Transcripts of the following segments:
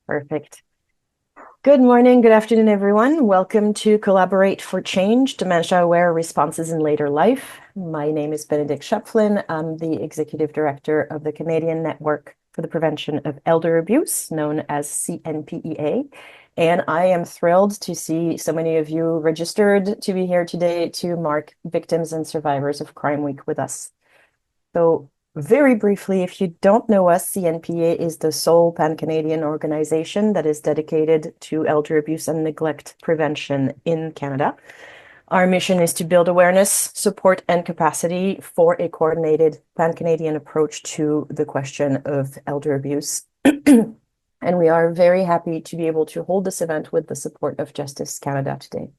Perfect. Good morning, good afternoon, everyone. Welcome to Collaborate for Change, Dementia-Aware Responses in Later Life. My name is Benedict Schöpflin. I'm the Executive Director of the Canadian Network for the Prevention of Elder Abuse, known as CNPEA. And I am thrilled to see so many of you registered to be here today to mark Victims and Survivors of Crime Week with us. So very briefly, if you don't know us, CNPA is the sole pan-Canadian organization that is dedicated to elder abuse and neglect prevention in Canada. Our mission is to build awareness, support, and capacity for a coordinated pan-Canadian approach to the question of elder abuse. And we are very happy to be able to hold this event with the support of Justice Canada today.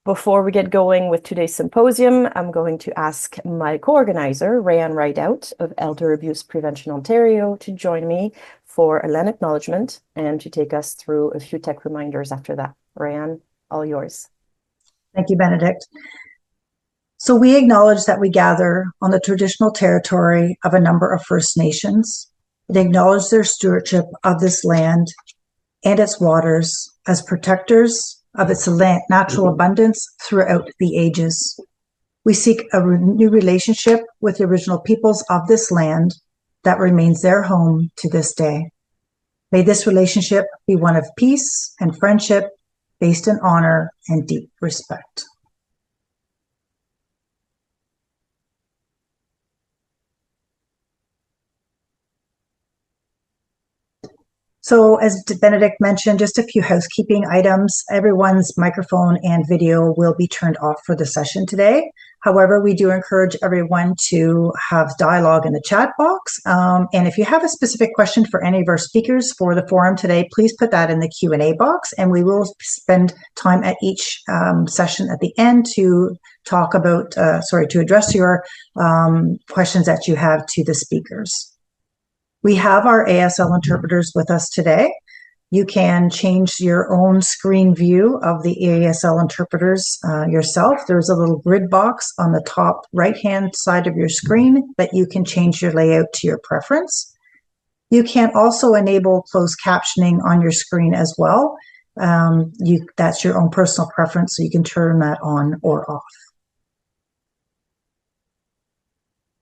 Before we get going with today's symposium, I'm going to ask my co-organizer, Rayanne Rideout of Elder Abuse Prevention Ontario, to join me for a land acknowledgement and to take us through a few tech reminders after that. Rayanne, all yours. Thank you, Benedict. So we acknowledge that we gather on the traditional territory of a number of First Nations and acknowledge their stewardship of this land and its waters as protectors of its natural abundance throughout the ages. We seek a new relationship with the original peoples of this land that remains their home to this day. May this relationship be one of peace and friendship based in honor and deep respect. So as Benedict mentioned, just a few housekeeping items. Everyone's microphone and video will be turned off for the session today. However, we do encourage everyone to have dialogue in the chat box. And if you have a specific question for any of our speakers for the forum today, please put that in the Q&A box, and we will spend time at each session at the end to talk about, to address your questions that you have to the speakers. We have our ASL interpreters with us today. You can change your own screen view of the ASL interpreters yourself. There's a little grid box on the top right-hand side of your screen that you can change your layout to your preference. You can also enable closed captioning on your screen as well. That's your own personal preference, so you can turn that on or off.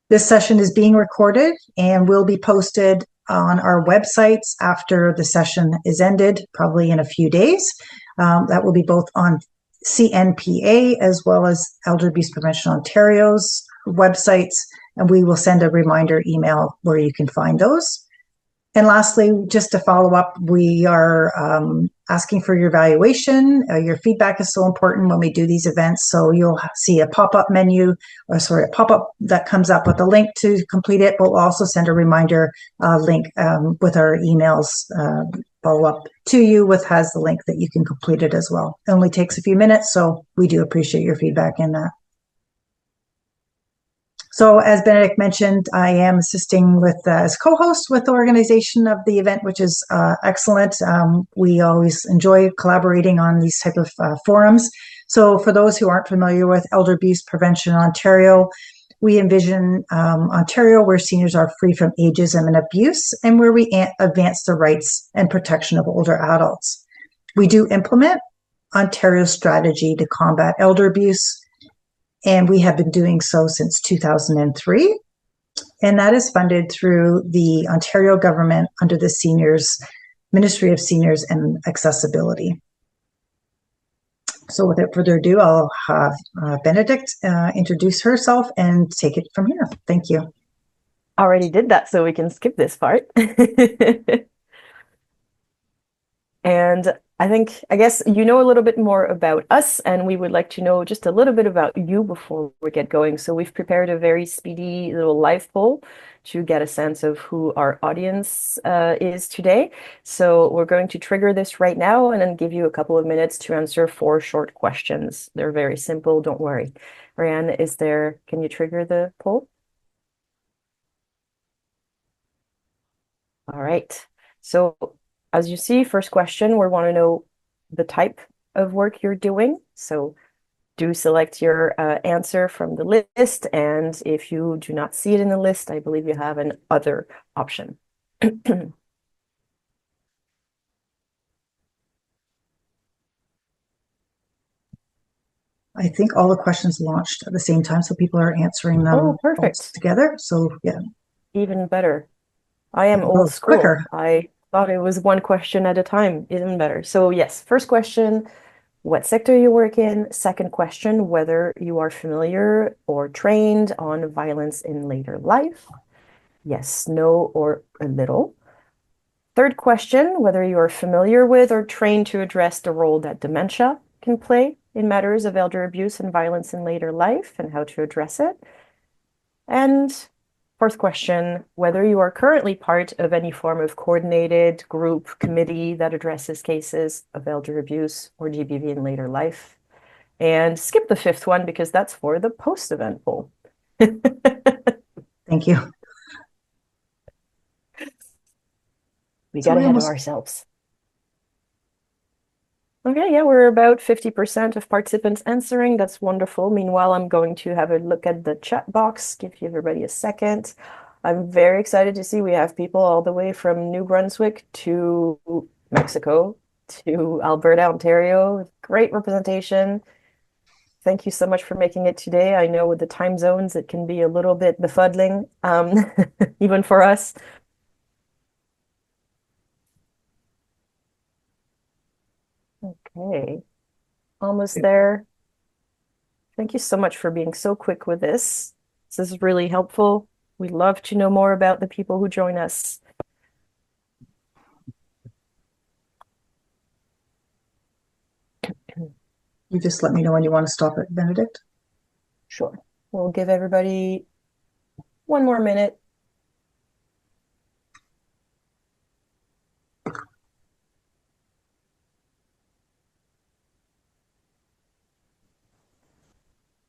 This session is being recorded and will be posted on our websites after the session is ended, probably in a few days. That will be both on CNPA as well as Elder Abuse Prevention Ontario's websites, and we will send a reminder email where you can find those. And lastly, just to follow up, we are asking for your evaluation. Your feedback is so important when we do these events. So you'll see a pop-up a pop-up that comes up with a link to complete it. We'll also send a reminder link with our emails follow-up to you, has the link that you can complete it as well. It only takes a few minutes, so we do appreciate your feedback in that. So as Benedict mentioned, I am assisting as co-host with the organization of the event, which is excellent. We always enjoy collaborating on these type of forums. So for those who aren't familiar with Elder Abuse Prevention Ontario, we envision Ontario where seniors are free from ageism and abuse, and where we advance the rights and protection of older adults. We do implement Ontario's strategy to combat elder abuse, and we have been doing so since 2003. And that is funded through the Ontario government under the Ministry of Seniors and Accessibility. So without further ado, I'll have Benedict introduce herself and take it from here. Thank you. Already did that, so we can skip this part. And I guess you know a little bit more about us, and we would like to know just a little bit about you before we get going. So we've prepared a very speedy little live poll to get a sense of who our audience is today. So we're going to trigger this right now and then give you a couple of minutes to answer 4 short questions. They're very simple, don't worry. Rayanne, can you trigger the poll? All right. So as you see, first question, we want to know the type of work you're doing. So do select your answer from the list. And if you do not see it in the list, I believe you have an other option. I think all the questions launched at the same time, so people are answering them Oh, all perfect. together. So yeah, Even better. I am old well, school. quicker. I thought it was one question at a time. Even better. So yes, first question, what sector you work in? Second question, whether you are familiar or trained on violence in later life. Yes, no, or a little. Third question, whether you are familiar with or trained to address the role that dementia can play in matters of elder abuse and violence in later life and how to address it. And fourth question, whether you are currently part of any form of coordinated group committee that addresses cases of elder abuse or GBV in later life. And skip the fifth one because that's for the post-event poll. Thank you. We So got we ahead of almost, ourselves. Okay, yeah, we're about 50% of participants answering. That's wonderful. Meanwhile, I'm going to have a look at the chat box, give everybody a second. I'm very excited to see we have people all the way from New Brunswick to Mexico to Alberta, Ontario. Great representation. Thank you so much for making it today. I know with the time zones, it can be a little bit befuddling, even for us. Okay, almost there. Thank you so much for being so quick with this. This is really helpful. We'd love to know more about the people who join us. you just let me know when you want to stop it, Benedict. Sure. We'll give everybody one more minute.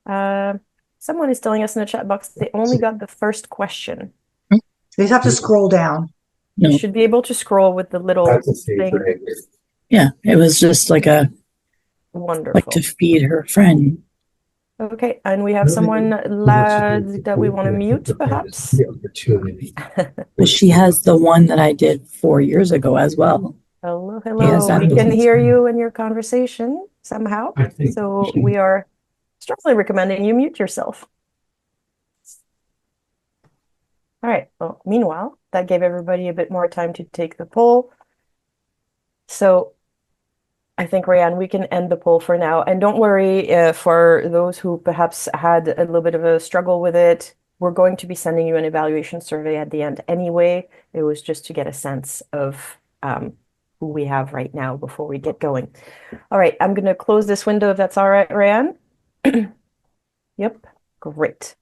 Uh, Someone is telling us in the chat box they only got the first question. You just have to scroll down. You No, should be able to scroll with the little thing. yeah, it was just like to Wonderful. feed her friend. Okay, and we have someone that we want to mute, perhaps. But she has the one that I did 4 years ago as well. Hello, Yes, hello. We can hear you in your conversation somehow. So we are strongly recommending you mute yourself. All right. Well, meanwhile, that gave everybody a bit more time to take the poll. So I think, Rayanne, we can end the poll for now. And don't worry for those who perhaps had a little bit of a struggle with it. We're going to be sending you an evaluation survey at the end anyway. It was just to get a sense of who we have right now before we get going. All right, I'm going to close this window if that's all right, Rayanne. Yep, great.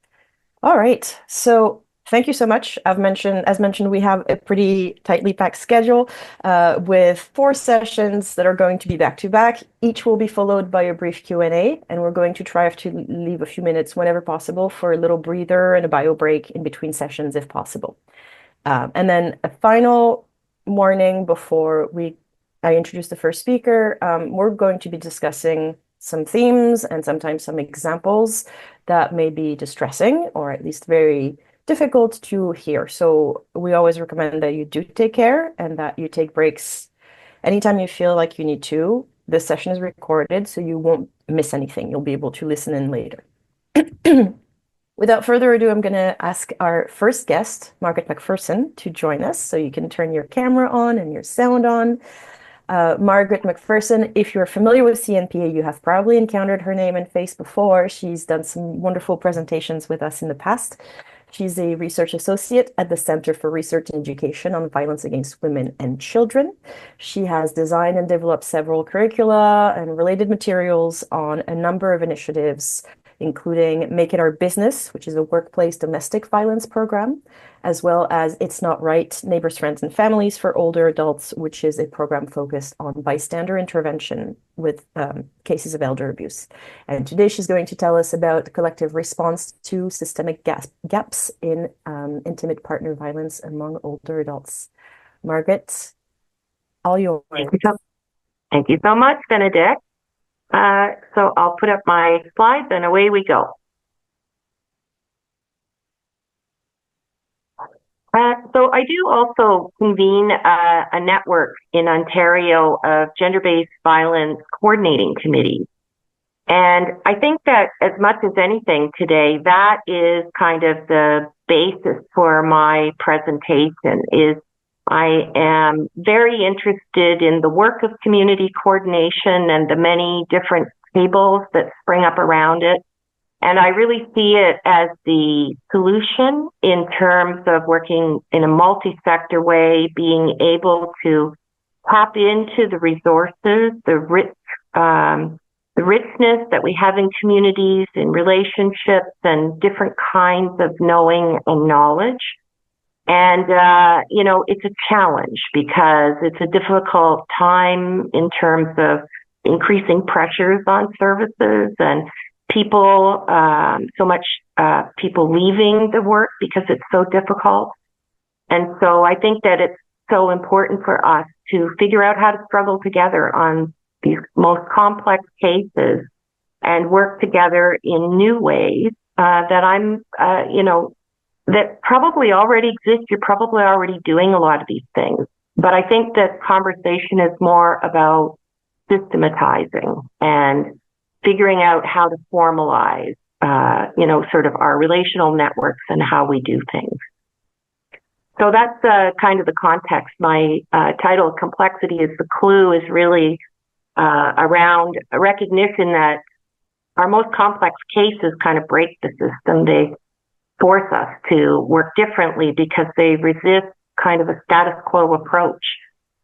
All right, so thank you so much. As mentioned, we have a pretty tightly packed schedule with 4 sessions that are going to be back to back. Each will be followed by a brief Q&A, and we're going to try to leave a few minutes whenever possible for a little breather and a bio break in between sessions if possible. And then a final warning before I introduce the first speaker. We're going to be discussing some themes and sometimes some examples that may be distressing or at least very difficult to hear. So we always recommend that you do take care and that you take breaks anytime you feel like you need to. This session is recorded, so you won't miss anything. You'll be able to listen in later. Without further ado, I'm going to ask our first guest, Margaret McPherson, to join us. So you can turn your camera on and your sound on. Margaret McPherson, if you're familiar with CNPA, you have probably encountered her name and face before. She's done some wonderful presentations with us in the past. She's a research associate at the Center for Research and Education on Violence Against Women and Children. She has designed and developed several curricula and related materials on a number of initiatives, including Make It Our Business, which is a workplace domestic violence program, as well as It's Not Right, Neighbors, Friends, and Families for Older Adults, which is a program focused on bystander intervention with cases of elder abuse. And today she's going to tell us about collective response to systemic gaps in intimate partner violence among older adults. Margaret, all yours. Thank you so much, Benedict. So I'll put up my slides and away we go. So I do also convene a network in Ontario of gender-based violence coordinating committees. And I think that as much as anything today, that is kind of the basis for my presentation. Is I am very interested in the work of community coordination and the many different tables that spring up around it. And I really see it as the solution in terms of working in a multi-sector way, being able to tap into the resources, the richness that we have in communities, in relationships, and different kinds of knowing and knowledge. And, it's a challenge because it's a difficult time in terms of increasing pressures on services and people, people leaving the work because it's so difficult. And so I think that it's so important for us to figure out how to struggle together on these most complex cases and work together in new ways that probably already exist. You're probably already doing a lot of these things. But I think that conversation is more about systematizing and figuring out how to formalize, sort of our relational networks and how we do things. So that's kind of the context. My title, Complexity is the Clue, is really around a recognition that our most complex cases kind of break the system. They force us to work differently because they resist kind of a status quo approach.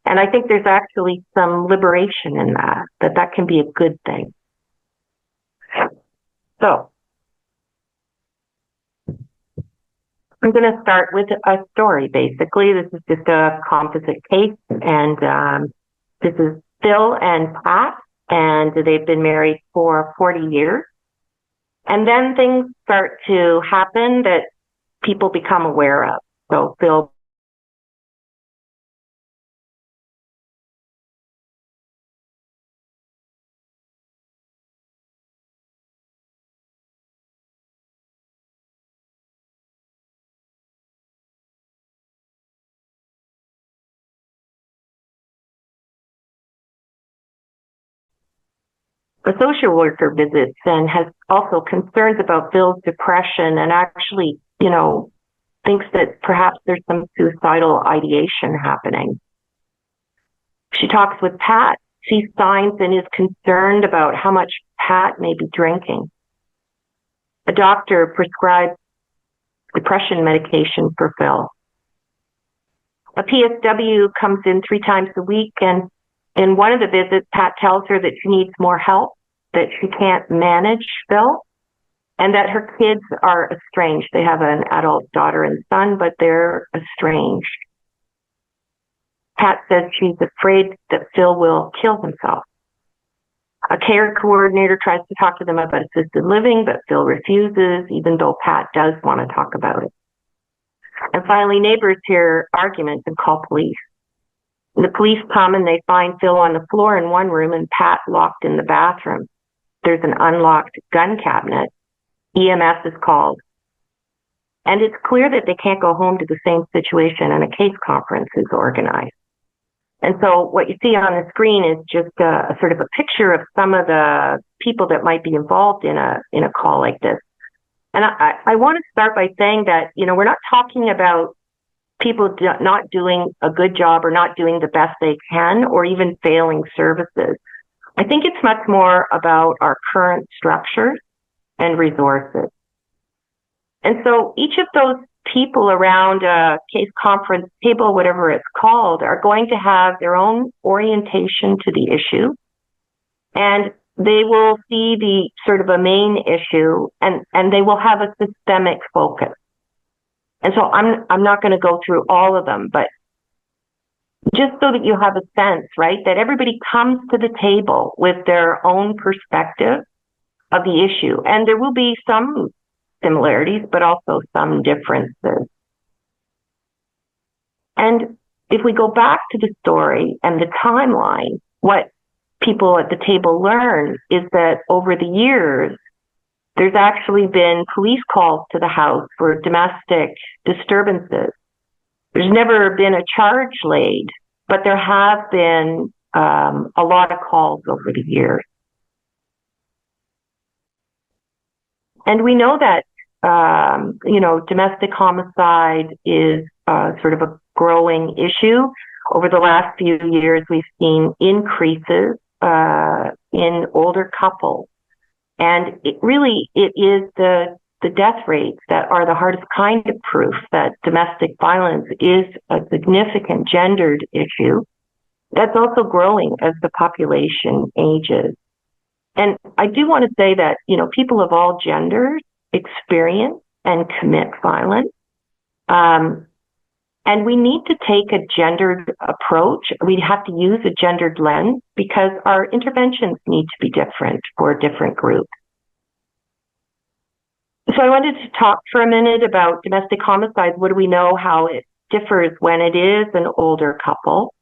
And I think there's actually some liberation in that can be a good thing. So I'm going to start with a story, basically. This is just a composite case, and this is Phil and Pat, and they've been married for 40 years. And then things start to happen that people become aware of. So Phil a social worker visits and has also concerns about Phil's depression and actually, thinks that perhaps there's some suicidal ideation happening. She talks with Pat, sees signs, and is concerned about how much Pat may be drinking. A doctor prescribes depression medication for Phil. A PSW comes in 3 times a week, and in one of the visits, Pat tells her that she needs more help, that she can't manage Phil, and that her kids are estranged. They have an adult daughter and son, but they're estranged. Pat says she's afraid that Phil will kill himself. A care coordinator tries to talk to them about assisted living, but Phil refuses, even though Pat does want to talk about it. And finally, neighbors hear arguments and call police. The police come and they find Phil on the floor in one room and Pat locked in the bathroom. There's an unlocked gun cabinet. EMS is called. And it's clear that they can't go home to the same situation, and a case conference is organized. And so what you see on the screen is just a sort of a picture of some of the people that might be involved in a call like this. And I want to start by saying that, we're not talking about people not doing a good job or not doing the best they can or even failing services. I think it's much more about our current structures and resources. And so each of those people around a case conference table, whatever it's called, are going to have their own orientation to the issue. And they will see the sort of a main issue and they will have a systemic focus. And so I'm not going to go through all of them, but just so that you have a sense, right, that everybody comes to the table with their own perspective of the issue. And there will be some similarities, but also some differences. And if we go back to the story and the timeline, what people at the table learn is that over the years, there's actually been police calls to the house for domestic disturbances. There's never been a charge laid, but there have been a lot of calls over the years. And we know that, domestic homicide is sort of a growing issue. Over the last few years, we've seen increases in older couples. And it is the death rates that are the hardest kind of proof that domestic violence is a significant gendered issue. That's also growing as the population ages. And I do want to say that, people of all genders experience and commit violence. And we need to take a gendered approach. We have to use a gendered lens because our interventions need to be different for different groups. So I wanted to talk for a minute about domestic homicides. What do we know how it differs when it is an older couple?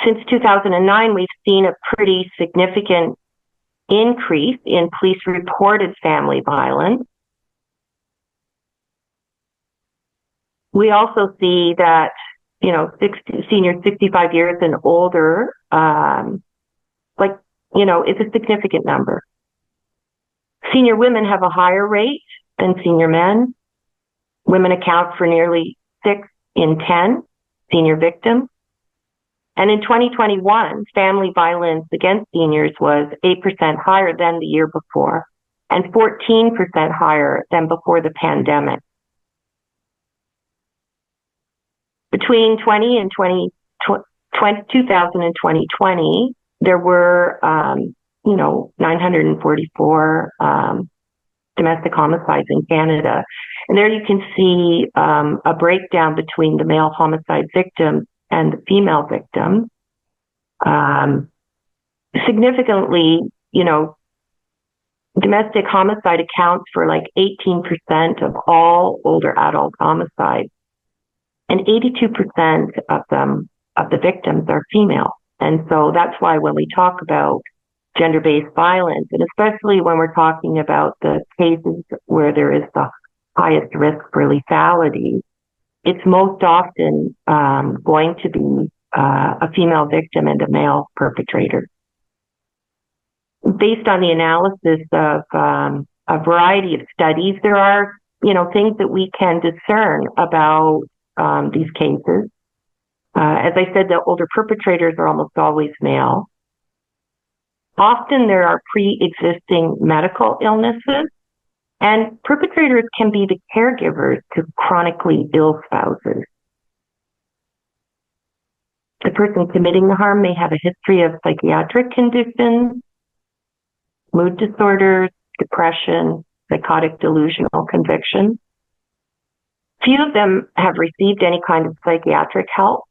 Since 2009, we've seen a pretty significant increase in police-reported family violence. We also see that, seniors 65 years and older, it's a significant number. Senior women have a higher rate than senior men. Women account for nearly 6 in 10 senior victims. And in 2021, family violence against seniors was 8% higher than the year before and 14% higher than before the pandemic. Between 2000 and 2020, there were, 944 domestic homicides in Canada. And there you can see a breakdown between the male homicide victims and the female victims. Significantly, domestic homicide accounts for like 18% of all older adult homicides. And 82% of the victims are female. And so that's why when we talk about gender-based violence, and especially when we're talking about the cases where there is the highest risk for lethality, it's most often going to be a female victim and a male perpetrator. Based on the analysis of a variety of studies, there are, things that we can discern about these cases. As I said, the older perpetrators are almost always male. Often there are pre-existing medical illnesses, and perpetrators can be the caregivers to chronically ill spouses. The person committing the harm may have a history of psychiatric conditions, mood disorders, depression, psychotic delusional conviction. Few of them have received any kind of psychiatric help.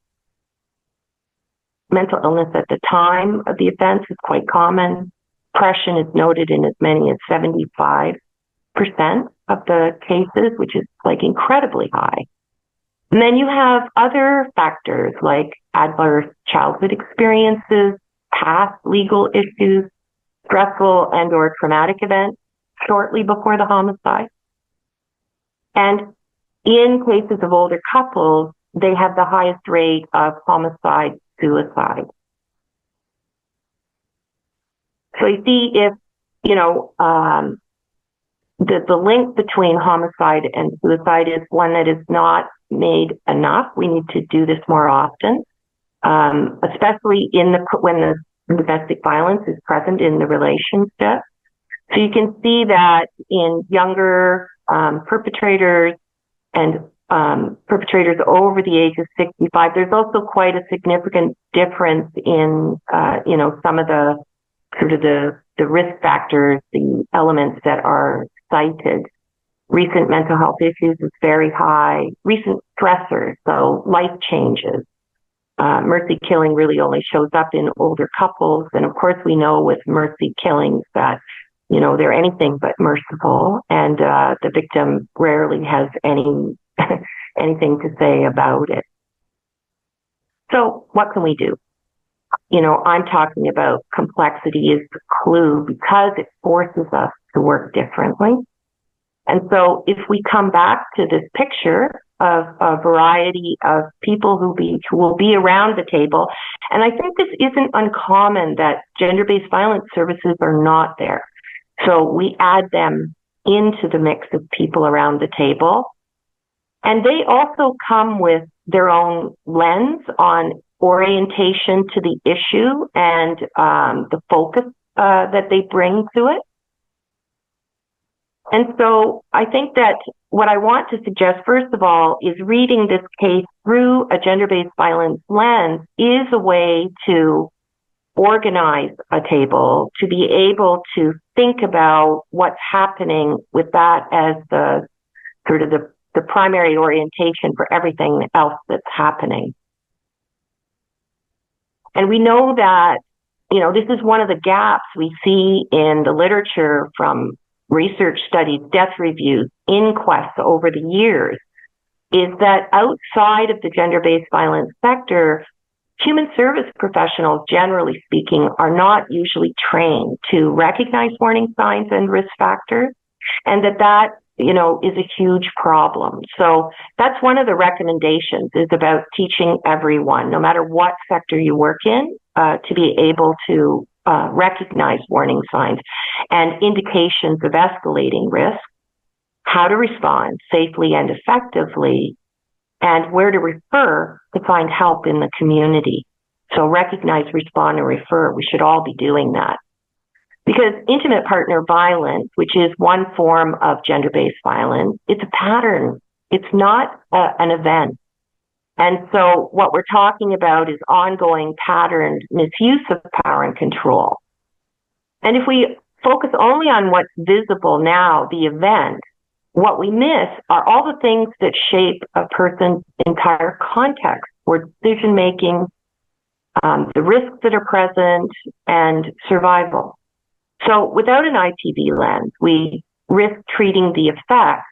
Mental illness at the time of the offense is quite common. Depression is noted in as many as 75% of the cases, which is incredibly high. And then you have other factors like adverse childhood experiences, past legal issues, stressful and or traumatic events shortly before the homicide. And in cases of older couples, they have the highest rate of homicide-suicide. So you see if, the link between homicide and suicide is one that is not made enough. We need to do this more often, especially when the domestic violence is present in the relationship. So you can see that in younger perpetrators and perpetrators over the age of 65, there's also quite a significant difference in, some of the sort of the risk factors, the elements that are cited. Recent mental health issues is very high. Recent stressors, so life changes. Mercy killing really only shows up in older couples. And of course, we know with mercy killings that, they're anything but merciful. And the victim rarely has anything to say about it. So what can we do? I'm talking about complexity is the clue because it forces us to work differently. And so if we come back to this picture of a variety of people who will be around the table, and I think this isn't uncommon that gender-based violence services are not there. So we add them into the mix of people around the table. And they also come with their own lens on orientation to the issue and the focus that they bring to it. And so I think that what I want to suggest, first of all, is reading this case through a gender-based violence lens is a way to organize a table, to be able to think about what's happening with that as the sort of the primary orientation for everything else that's happening. And we know that, this is one of the gaps we see in the literature from research studies, death reviews, inquests over the years, is that outside of the gender-based violence sector, human service professionals, generally speaking, are not usually trained to recognize warning signs and risk factors, and that is a huge problem. So that's one of the recommendations, is about teaching everyone, no matter what sector you work in, to be able to recognize warning signs and indications of escalating risk, how to respond safely and effectively, and where to refer to find help in the community. So recognize, respond, and refer. We should all be doing that. Because intimate partner violence, which is one form of gender-based violence, it's a pattern. It's not an event. And so what we're talking about is ongoing patterned misuse of power and control. And if we focus only on what's visible now, the event, what we miss are all the things that shape a person's entire context for decision-making, the risks that are present, and survival. So without an IPV lens, we risk treating the effect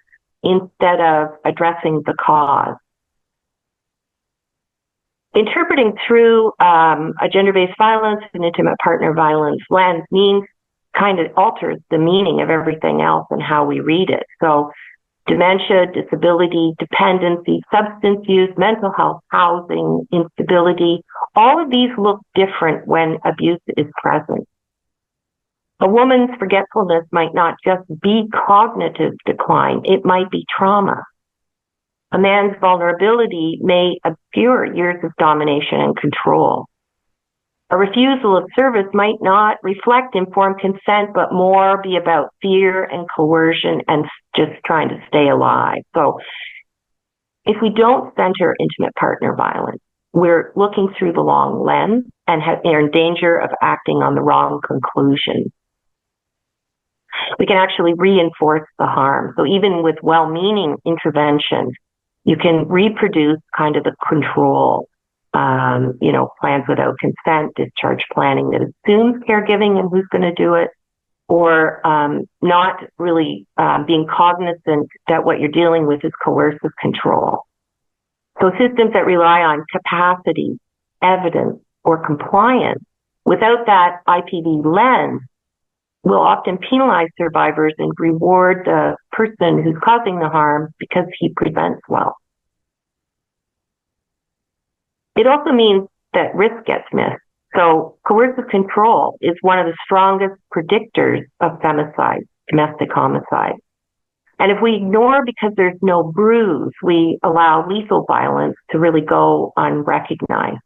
instead of addressing the cause. Interpreting through a gender-based violence and intimate partner violence lens means kind of alters the meaning of everything else and how we read it. So dementia, disability, dependency, substance use, mental health, housing, instability, all of these look different when abuse is present. A woman's forgetfulness might not just be cognitive decline, it might be trauma. A man's vulnerability may obscure years of domination and control. A refusal of service might not reflect informed consent, but more be about fear and coercion and just trying to stay alive. So if we don't center intimate partner violence, we're looking through the wrong lens and are in danger of acting on the wrong conclusion. We can actually reinforce the harm. So even with well-meaning interventions, you can reproduce kind of the control, plans without consent, discharge planning that assumes caregiving and who's going to do it, or not really being cognizant that what you're dealing with is coercive control. So systems that rely on capacity, evidence, or compliance without that IPV lens will often penalize survivors and reward the person who's causing the harm because he prevents well. It also means that risk gets missed. So coercive control is one of the strongest predictors of femicide, domestic homicide. And if we ignore because there's no bruise, we allow lethal violence to really go unrecognized.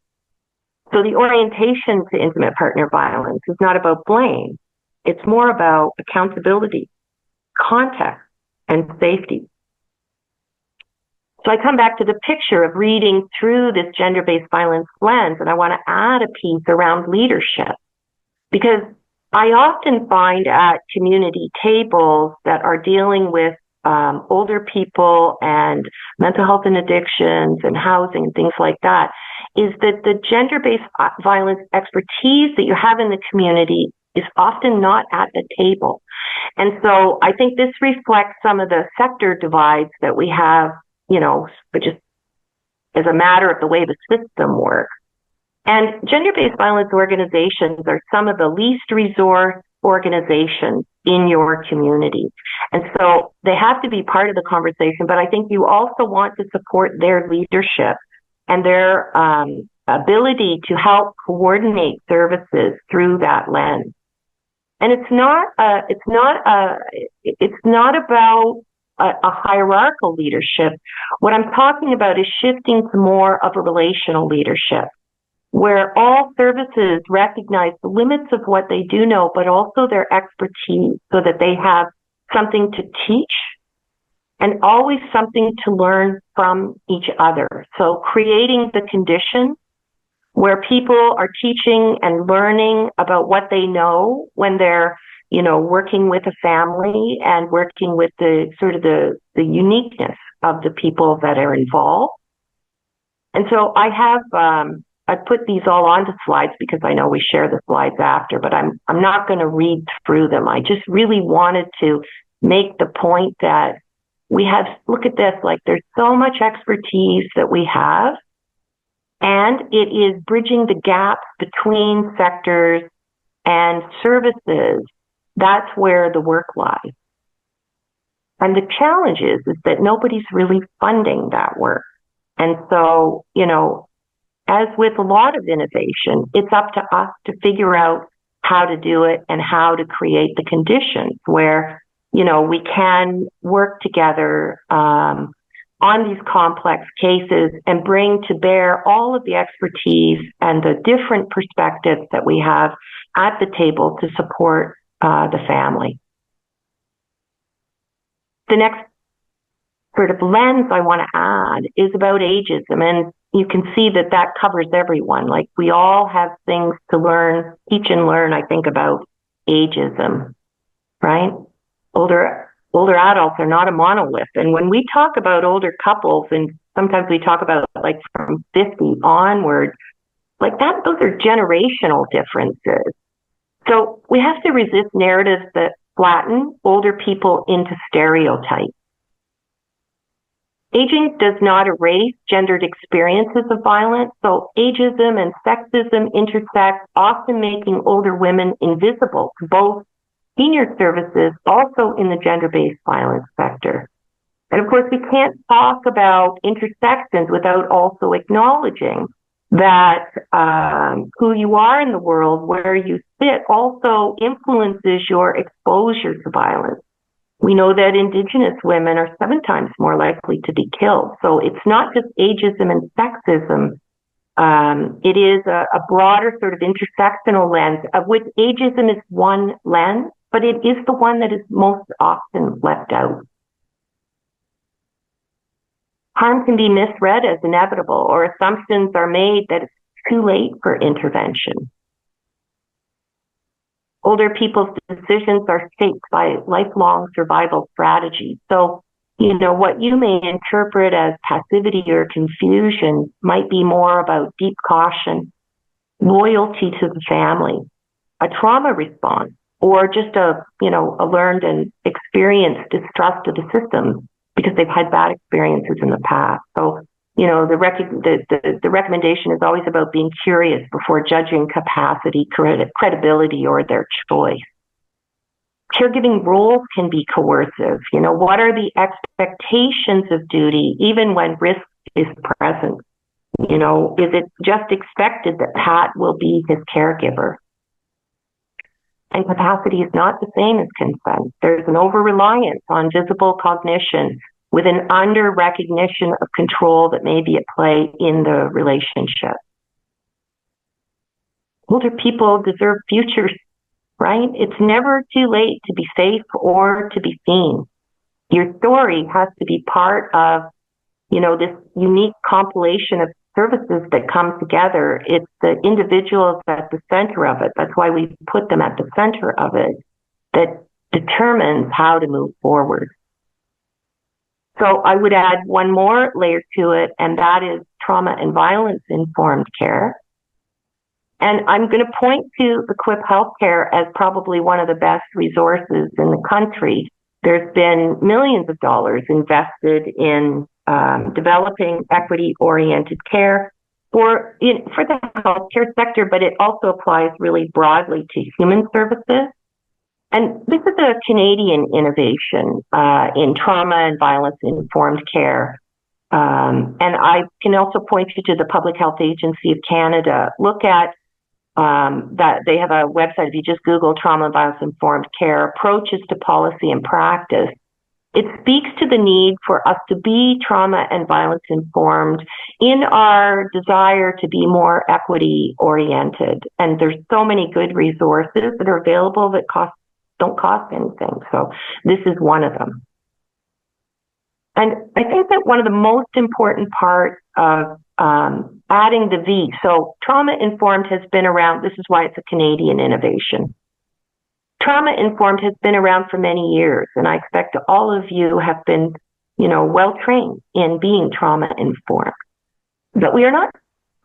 So the orientation to intimate partner violence is not about blame. It's more about accountability, context, and safety. So I come back to the picture of reading through this gender-based violence lens, and I want to add a piece around leadership, because I often find at community tables that are dealing with older people and mental health and addictions and housing and things like that, is that the gender-based violence expertise that you have in the community is often not at the table. And so I think this reflects some of the sector divides that we have, but just as a matter of the way the system works. And gender-based violence organizations are some of the least resource organizations in your community. And so they have to be part of the conversation, but I think you also want to support their leadership and their ability to help coordinate services through that lens. And it's not about a hierarchical leadership. What I'm talking about is shifting to more of a relational leadership, where all services recognize the limits of what they do know, but also their expertise, so that they have something to teach and always something to learn from each other. So creating the conditions where people are teaching and learning about what they know when they're, working with a family and working with the sort of the uniqueness of the people that are involved. And so I put these all onto slides because I know we share the slides after, but I'm not going to read through them. I just really wanted to make the point that look at this, like there's so much expertise that we have, and it is bridging the gap between sectors and services. That's where the work lies. And the challenge is that nobody's really funding that work. And so, as with a lot of innovation, it's up to us to figure out how to do it and how to create the conditions where, we can work together on these complex cases and bring to bear all of the expertise and the different perspectives that we have at the table to support the family. The next sort of lens I want to add is about ageism, and you can see that covers everyone. Like, we all have things to learn, teach and learn, I think, about ageism, right? Older adults are not a monolith. And when we talk about older couples, and sometimes we talk about like from 50 onward, like that, those are generational differences. So we have to resist narratives that flatten older people into stereotypes. Aging does not erase gendered experiences of violence, so ageism and sexism intersect, often making older women invisible to both senior services, also in the gender-based violence sector. And of course, we can't talk about intersections without also acknowledging that who you are in the world, where you sit, also influences your exposure to violence. We know that Indigenous women are 7 times more likely to be killed. So it's not just ageism and sexism. It is a broader sort of intersectional lens, of which ageism is one lens, but it is the one that is most often left out. Harm can be misread as inevitable, or assumptions are made that it's too late for intervention. Older people's decisions are shaped by lifelong survival strategies. So, what you may interpret as passivity or confusion might be more about deep caution, loyalty to the family, a trauma response, or just a learned and experienced distrust of the system because they've had bad experiences in the past. So, the recommendation is always about being curious before judging capacity, credibility, or their choice. Caregiving roles can be coercive. What are the expectations of duty, even when risk is present? Is it just expected that Pat will be his caregiver? And capacity is not the same as consent. There's an over-reliance on visible cognition with an under-recognition of control that may be at play in the relationship. Older people deserve futures, right? It's never too late to be safe or to be seen. Your story has to be part of, this unique compilation of services that come together. It's the individuals at the center of it. That's why we put them at the center of it, that determines how to move forward. So I would add one more layer to it, and that is trauma and violence informed care. And I'm going to point to the Quip Healthcare as probably one of the best resources in the country. There's been millions of dollars invested in developing equity-oriented care for the healthcare sector, but it also applies really broadly to human services. And this is a Canadian innovation in trauma and violence-informed care. And I can also point you to the Public Health Agency of Canada. Look at that they have a website. If you just Google trauma and violence informed care approaches to policy and practice, it speaks to the need for us to be trauma and violence informed in our desire to be more equity oriented. And there's so many good resources that are available that don't cost anything. So this is one of them. And I think that one of the most important parts of adding the V, so trauma-informed has been around, this is why it's a Canadian innovation. Trauma-informed has been around for many years, and I expect all of you have been, well-trained in being trauma-informed. But we are not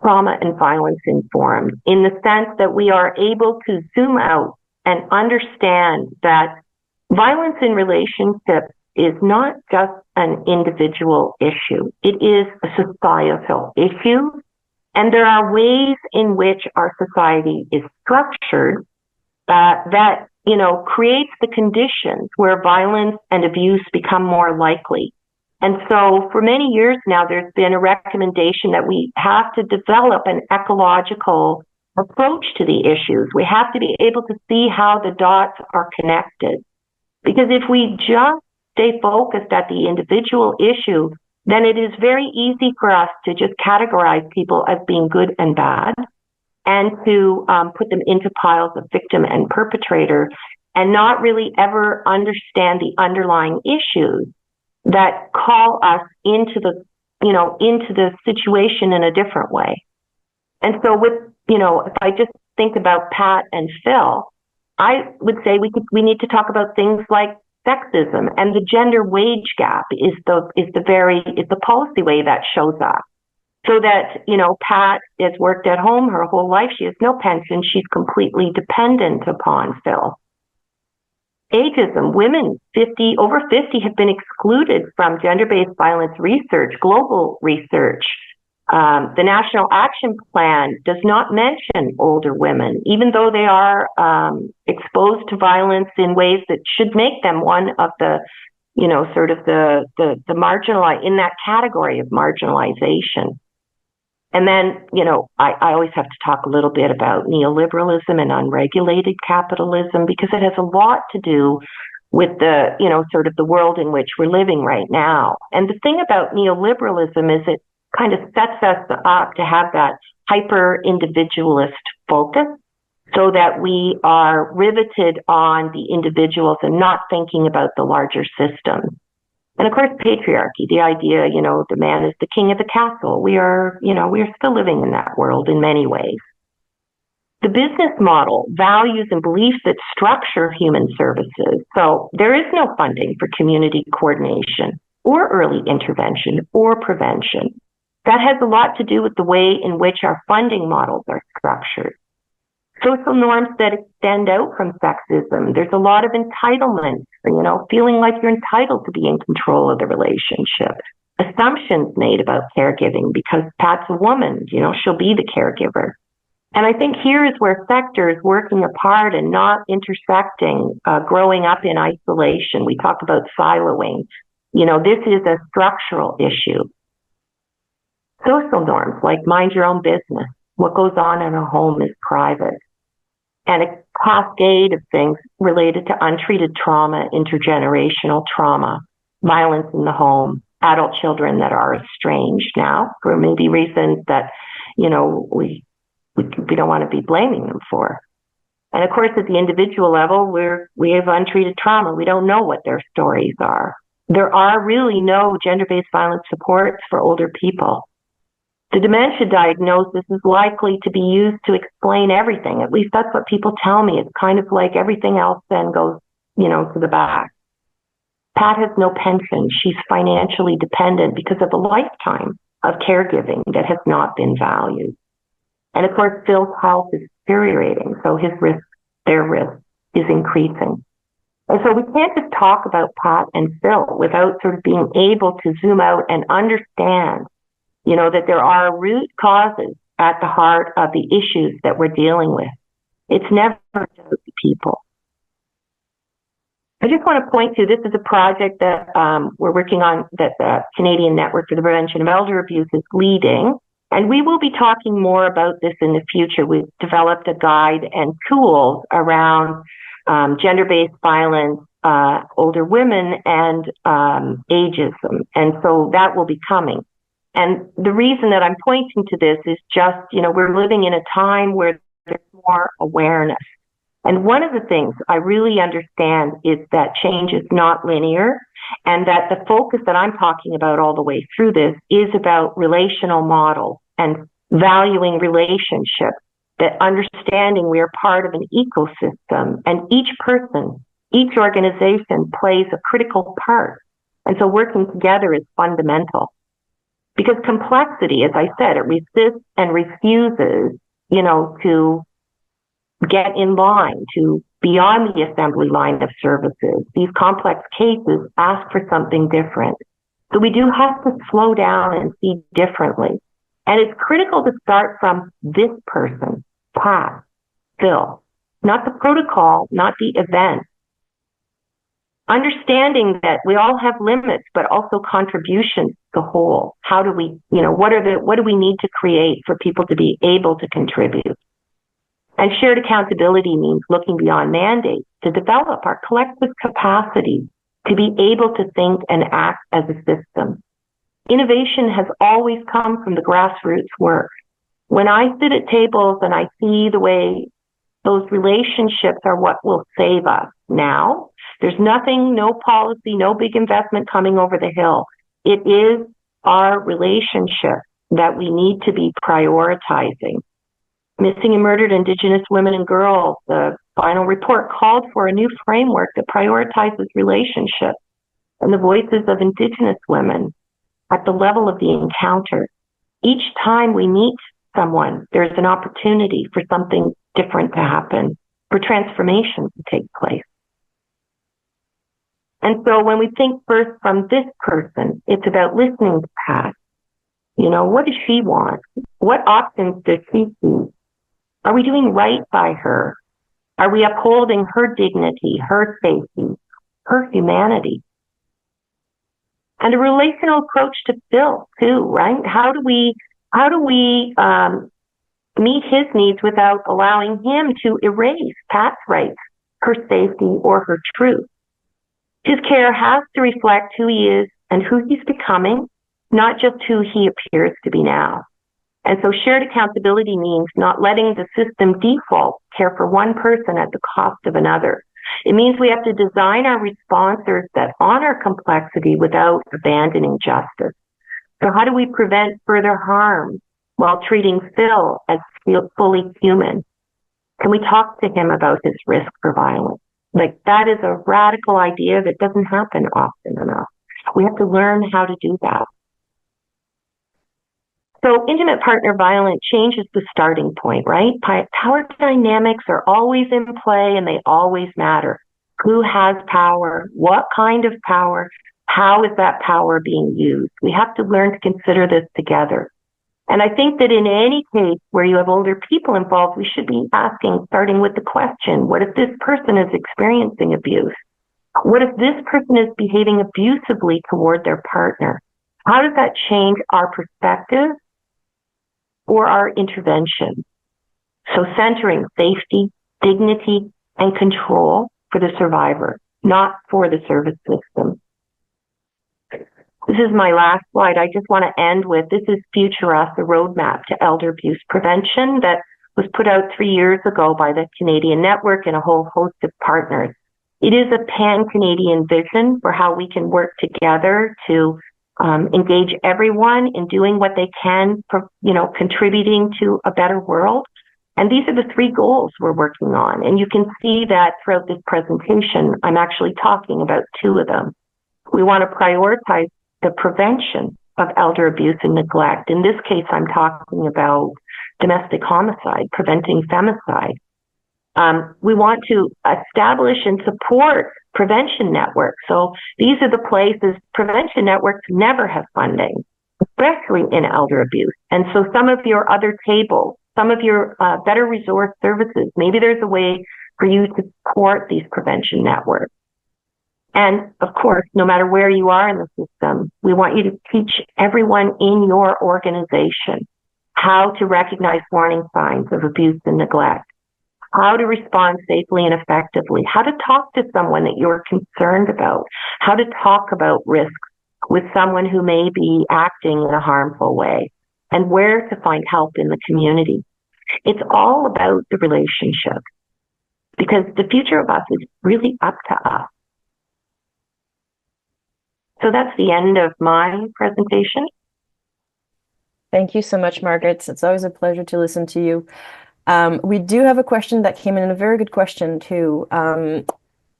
trauma and violence-informed in the sense that we are able to zoom out and understand that violence in relationships is not just an individual issue. It is a societal issue. And there are ways in which our society is structured that creates the conditions where violence and abuse become more likely. And so for many years now, there's been a recommendation that we have to develop an ecological approach to the issues. We have to be able to see how the dots are connected. Because if we just stay focused at the individual issue, then it is very easy for us to just categorize people as being good and bad and to put them into piles of victim and perpetrator and not really ever understand the underlying issues that call us into the situation in a different way. And so if I just think about Pat and Phil, I would say we need to talk about things like sexism, and the gender wage gap is the policy way that shows up. So that, Pat has worked at home her whole life. She has no pension. She's completely dependent upon Phil. Ageism, women over 50 have been excluded from gender-based violence research, global research. The National Action Plan does not mention older women, even though they are exposed to violence in ways that should make them one of the, the marginalized, in that category of marginalization. And then, I always have to talk a little bit about neoliberalism and unregulated capitalism, because it has a lot to do with the, the world in which we're living right now. And the thing about neoliberalism is it kind of sets us up to have that hyper-individualist focus so that we are riveted on the individuals and not thinking about the larger system. And of course, patriarchy, the idea, the man is the king of the castle. We are still living in that world in many ways. The business model, values and beliefs that structure human services. So there is no funding for community coordination or early intervention or prevention. That has a lot to do with the way in which our funding models are structured. Social norms that extend out from sexism. There's a lot of entitlement, feeling like you're entitled to be in control of the relationship. Assumptions made about caregiving because Pat's a woman, she'll be the caregiver. And I think here is where sectors working apart and not intersecting, growing up in isolation. We talk about siloing. This is a structural issue. Social norms like mind your own business. What goes on in a home is private. And a cascade of things related to untreated trauma, intergenerational trauma, violence in the home, adult children that are estranged now for maybe reasons that, we don't want to be blaming them for. And of course, at the individual level, we have untreated trauma. We don't know what their stories are. There are really no gender-based violence supports for older people. The dementia diagnosis is likely to be used to explain everything. At least that's what people tell me. It's kind of like everything else then goes, to the back. Pat has no pension. She's financially dependent because of a lifetime of caregiving that has not been valued. And of course, Phil's health is deteriorating, so their risk is increasing. And so we can't just talk about Pat and Phil without sort of being able to zoom out and understand that there are root causes at the heart of the issues that we're dealing with. It's never about the people. I just want to point to, this is a project that we're working on that the Canadian Network for the Prevention of Elder Abuse is leading. And we will be talking more about this in the future. We've developed a guide and tools around gender-based violence, older women, and ageism. And so that will be coming. And the reason that I'm pointing to this is just, we're living in a time where there's more awareness. And one of the things I really understand is that change is not linear, and that the focus that I'm talking about all the way through this is about relational models and valuing relationships, that understanding we are part of an ecosystem, and each person, each organization plays a critical part. And so working together is fundamental. Because complexity, as I said, it resists and refuses, to get in line, to beyond the assembly line of services. These complex cases ask for something different. So we do have to slow down and see differently. And it's critical to start from this person, Pat, Phil, not the protocol, not the event. Understanding that we all have limits, but also contributions to the whole. How do we, what do we need to create for people to be able to contribute? And shared accountability means looking beyond mandates to develop our collective capacity to be able to think and act as a system. Innovation has always come from the grassroots work. When I sit at tables and I see the way those relationships are what will save us now, there's nothing, no policy, no big investment coming over the hill. It is our relationship that we need to be prioritizing. Missing and murdered Indigenous women and girls, the final report called for a new framework that prioritizes relationships and the voices of Indigenous women at the level of the encounter. Each time we meet someone, there's an opportunity for something different to happen, for transformation to take place. And so when we think first from this person, it's about listening to Pat. What does she want? What options does she see? Are we doing right by her? Are we upholding her dignity, her safety, her humanity? And a relational approach to Phil too, right? How do we meet his needs without allowing him to erase Pat's rights, her safety, or her truth? His care has to reflect who he is and who he's becoming, not just who he appears to be now. And so shared accountability means not letting the system default care for one person at the cost of another. It means we have to design our responses that honor complexity without abandoning justice. So how do we prevent further harm while treating Phil as fully human? Can we talk to him about his risk for violence? That is a radical idea that doesn't happen often enough. We have to learn how to do that. So intimate partner violence changes the starting point, right? Power dynamics are always in play and they always matter. Who has power? What kind of power? How is that power being used? We have to learn to consider this together. And I think that in any case where you have older people involved, we should be asking, starting with the question, what if this person is experiencing abuse? What if this person is behaving abusively toward their partner? How does that change our perspective or our intervention? So centering safety, dignity, and control for the survivor, not for the service system. This is my last slide. I just want to end with, this is Future Us, a roadmap to elder abuse prevention that was put out 3 years ago by the Canadian Network and a whole host of partners. It is a pan-Canadian vision for how we can work together to engage everyone in doing what they can for, contributing to a better world. And these are the 3 goals we're working on. And you can see that throughout this presentation, I'm actually talking about 2 of them. We want to prioritize the prevention of elder abuse and neglect. In this case, I'm talking about domestic homicide, preventing femicide. We want to establish and support prevention networks. So these are the places prevention networks never have funding, especially in elder abuse. And so some of your other tables, some of your better resource services, maybe there's a way for you to support these prevention networks. And of course, no matter where you are in the system, we want you to teach everyone in your organization how to recognize warning signs of abuse and neglect, how to respond safely and effectively, how to talk to someone that you're concerned about, how to talk about risks with someone who may be acting in a harmful way, and where to find help in the community. It's all about the relationship, because the future of us is really up to us. So that's the end of my presentation. Thank you so much, Margaret. It's always a pleasure to listen to you. We do have a question that came in, a very good question too.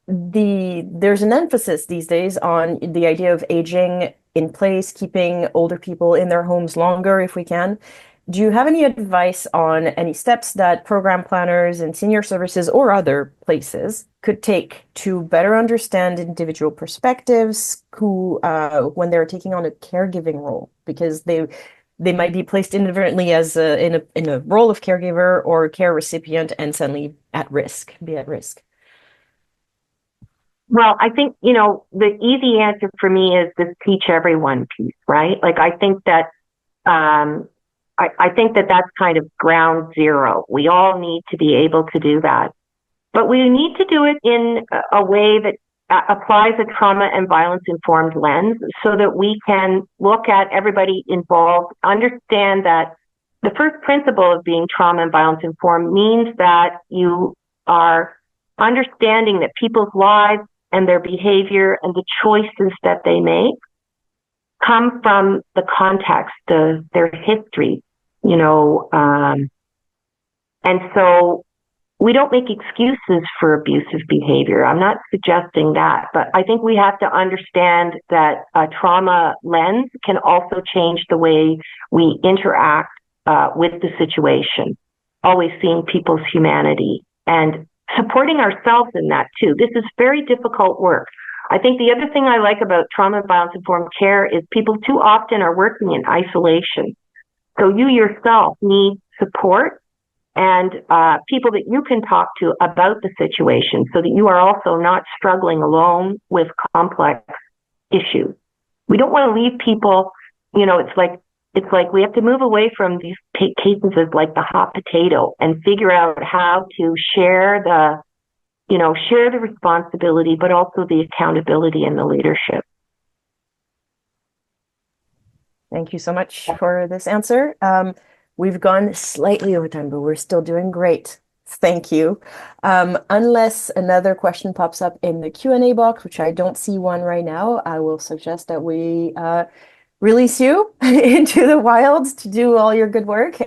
There's an emphasis these days on the idea of aging in place, keeping older people in their homes longer if we can. Do you have any advice on any steps that program planners and senior services or other places could take to better understand individual perspectives when they're taking on a caregiving role? Because they might be placed inadvertently as in a role of caregiver or care recipient and suddenly be at risk. Well, I think, the easy answer for me is this teach everyone piece, right? Like, I think that, I think that that's kind of ground zero. We all need to be able to do that, but we need to do it in a way that applies a trauma and violence informed lens so that we can look at everybody involved, understand that the first principle of being trauma and violence informed means that you are understanding that people's lives and their behavior and the choices that they make come from the context of their history, and so we don't make excuses for abusive behavior. I'm not suggesting that, but I think we have to understand that a trauma lens can also change the way we interact with the situation, always seeing people's humanity and supporting ourselves in that too. This is very difficult work. I think the other thing I like about trauma and violence informed care is people too often are working in isolation. So you yourself need support and people that you can talk to about the situation so that you are also not struggling alone with complex issues. We don't want to leave people, it's like we have to move away from these cases as like the hot potato and figure out how to share the responsibility, but also the accountability and the leadership. Thank you so much for this answer. We've gone slightly over time, but we're still doing great. Thank you. Unless another question pops up in the Q&A box, which I don't see one right now, I will suggest that we release you into the wilds to do all your good work.